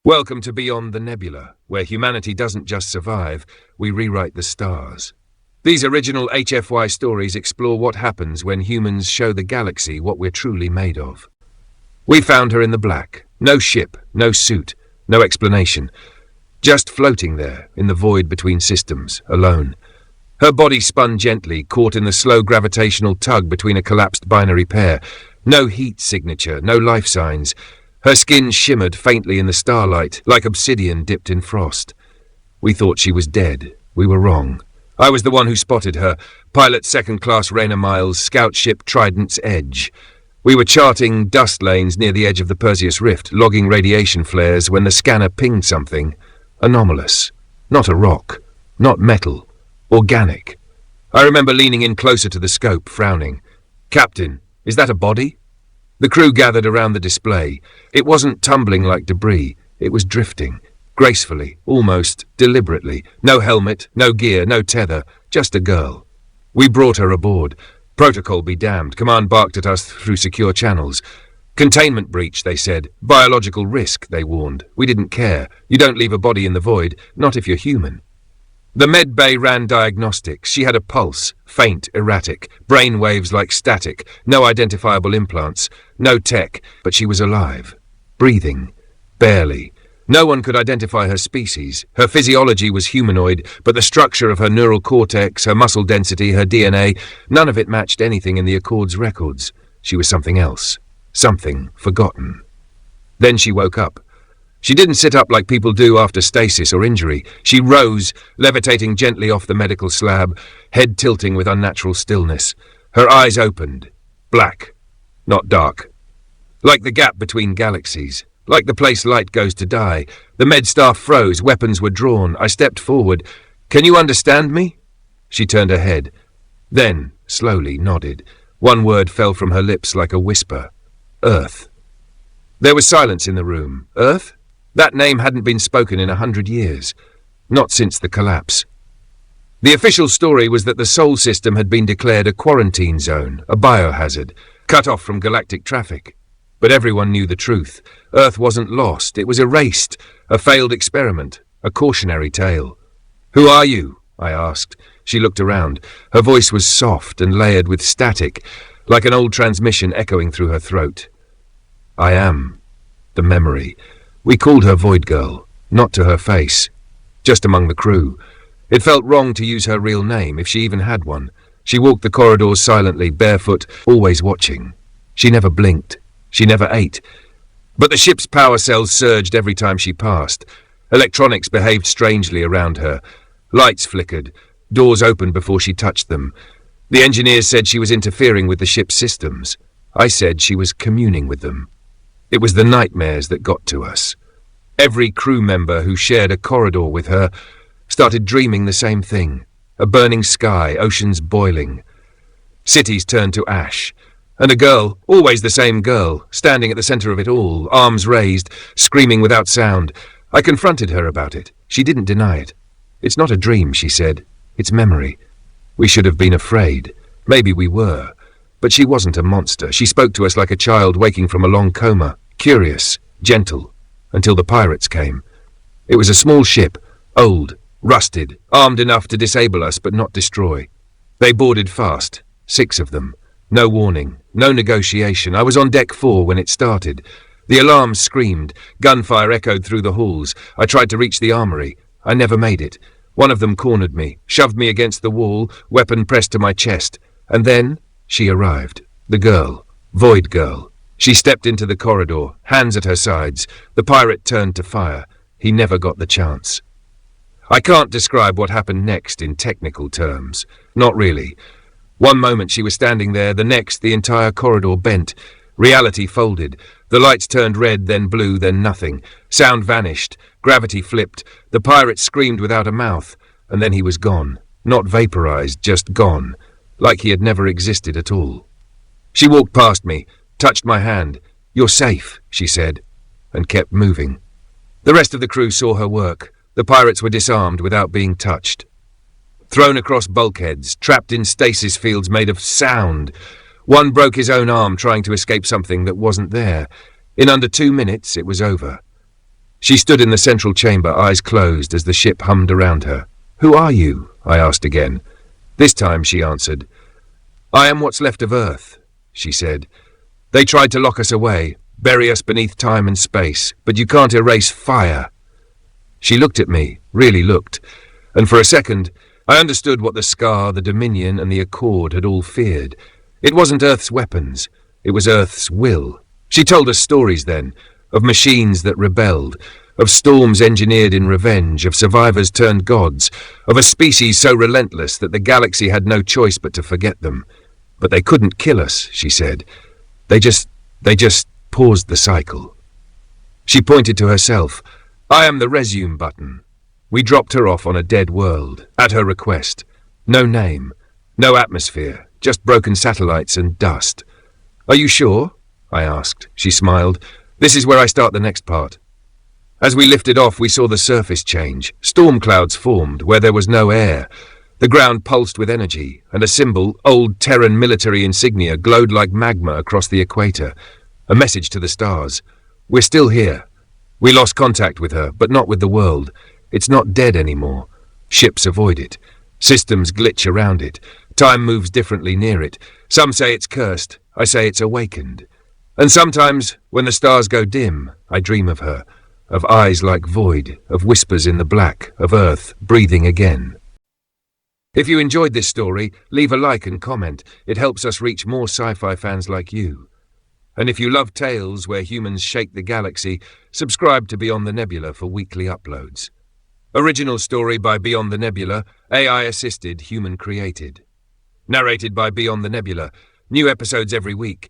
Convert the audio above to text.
Welcome to Beyond the Nebula, where humanity doesn't just survive, we rewrite the stars. These original HFY stories explore what happens when humans show the galaxy what we're truly made of. We found her in the black. No ship, no suit, no explanation. Just floating there, in the void between systems, alone. Her body spun gently, caught in the slow gravitational tug between a collapsed binary pair. No heat signature, no life signs. Her skin shimmered faintly in the starlight, like obsidian dipped in frost. We thought she was dead. We were wrong. I was the one who spotted her, pilot second-class Rainer Miles, scout ship Trident's Edge. We were charting dust lanes near the edge of the Perseus Rift, logging radiation flares when the scanner pinged something anomalous. Not a rock, not metal, organic. I remember leaning in closer to the scope, frowning. "Captain, is that a body?" The crew gathered around the display. It wasn't tumbling like debris. It was drifting, gracefully, almost deliberately. No helmet, no gear, no tether, just a girl. We brought her aboard. Protocol be damned. Command barked at us through secure channels. Containment breach, they said. Biological risk, they warned. We didn't care. You don't leave a body in the void, not if you're human. The med bay ran diagnostics. She had a pulse, faint, erratic, brain waves like static, no identifiable implants, no tech, but she was alive, breathing, barely. No one could identify her species. Her physiology was humanoid, but the structure of her neural cortex, her muscle density, her DNA, none of it matched anything in the Accord's records. She was something else, something forgotten. Then she woke up. She didn't sit up like people do after stasis or injury. She rose, levitating gently off the medical slab, head tilting with unnatural stillness. Her eyes opened. Black, not dark. Like the gap between galaxies. Like the place light goes to die. The med staff froze, weapons were drawn. I stepped forward. "Can you understand me?" She turned her head. Then, slowly, nodded. One word fell from her lips like a whisper. Earth. There was silence in the room. Earth? That name hadn't been spoken in 100 years. Not since the collapse. The official story was that the Sol system had been declared a quarantine zone, a biohazard, cut off from galactic traffic. But everyone knew the truth. Earth wasn't lost. It was erased. A failed experiment. A cautionary tale. "Who are you?" I asked. She looked around. Her voice was soft and layered with static, like an old transmission echoing through her throat. "I am the memory." We called her Void Girl, not to her face, just among the crew. It felt wrong to use her real name, if she even had one. She walked the corridors silently, barefoot, always watching. She never blinked. She never ate. But the ship's power cells surged every time she passed. Electronics behaved strangely around her. Lights flickered. Doors opened before she touched them. The engineers said she was interfering with the ship's systems. I said she was communing with them. It was the nightmares that got to us. Every crew member who shared a corridor with her started dreaming the same thing. A burning sky, oceans boiling. Cities turned to ash. And a girl, always the same girl, standing at the center of it all, arms raised, screaming without sound. I confronted her about it. She didn't deny it. "It's not a dream," she said. "It's memory. We should have been afraid. Maybe we were. But she wasn't a monster. She spoke to us like a child waking from a long coma, curious, gentle, until the pirates came. It was a small ship, old, rusted, armed enough to disable us but not destroy. They boarded fast, 6 of them. No warning, no negotiation. I was on deck 4 when it started. The alarms screamed. Gunfire echoed through the halls. I tried to reach the armory. I never made it. One of them cornered me, shoved me against the wall, weapon pressed to my chest. And then she arrived. The girl. Void Girl. She stepped into the corridor, hands at her sides. The pirate turned to fire. He never got the chance. I can't describe what happened next in technical terms. Not really. One moment she was standing there, the next the entire corridor bent. Reality folded. The lights turned red, then blue, then nothing. Sound vanished. Gravity flipped. The pirate screamed without a mouth. And then he was gone. Not vaporized, just gone. Like he had never existed at all. She walked past me, touched my hand. "You're safe," she said, and kept moving. The rest of the crew saw her work. The pirates were disarmed without being touched. Thrown across bulkheads, trapped in stasis fields made of sound. One broke his own arm trying to escape something that wasn't there. In under 2 minutes, it was over. She stood in the central chamber, eyes closed, as the ship hummed around her. "Who are you?" I asked again. This time she answered. "I am what's left of Earth," she said. "They tried to lock us away, bury us beneath time and space, but you can't erase fire." She looked at me, really looked, and for a second I understood what the Scar, the Dominion, and the Accord had all feared. It wasn't Earth's weapons, it was Earth's will. She told us stories then, of machines that rebelled, of storms engineered in revenge, of survivors turned gods, of a species so relentless that the galaxy had no choice but to forget them. But they couldn't kill us, she said. They just paused the cycle. She pointed to herself. "I am the resume button." We dropped her off on a dead world, at her request. No name, no atmosphere, just broken satellites and dust. "Are you sure?" I asked. She smiled. "This is where I start the next part." As we lifted off, we saw the surface change. Storm clouds formed where there was no air. The ground pulsed with energy, and a symbol, old Terran military insignia, glowed like magma across the equator. A message to the stars. We're still here. We lost contact with her, but not with the world. It's not dead anymore. Ships avoid it. Systems glitch around it. Time moves differently near it. Some say it's cursed. I say it's awakened. And sometimes, when the stars go dim, I dream of her, of eyes like void, of whispers in the black, of Earth breathing again. If you enjoyed this story, leave a like and comment. It helps us reach more sci-fi fans like you. And if you love tales where humans shake the galaxy, subscribe to Beyond the Nebula for weekly uploads. Original story by Beyond the Nebula, AI-assisted, human-created. Narrated by Beyond the Nebula. New episodes every week.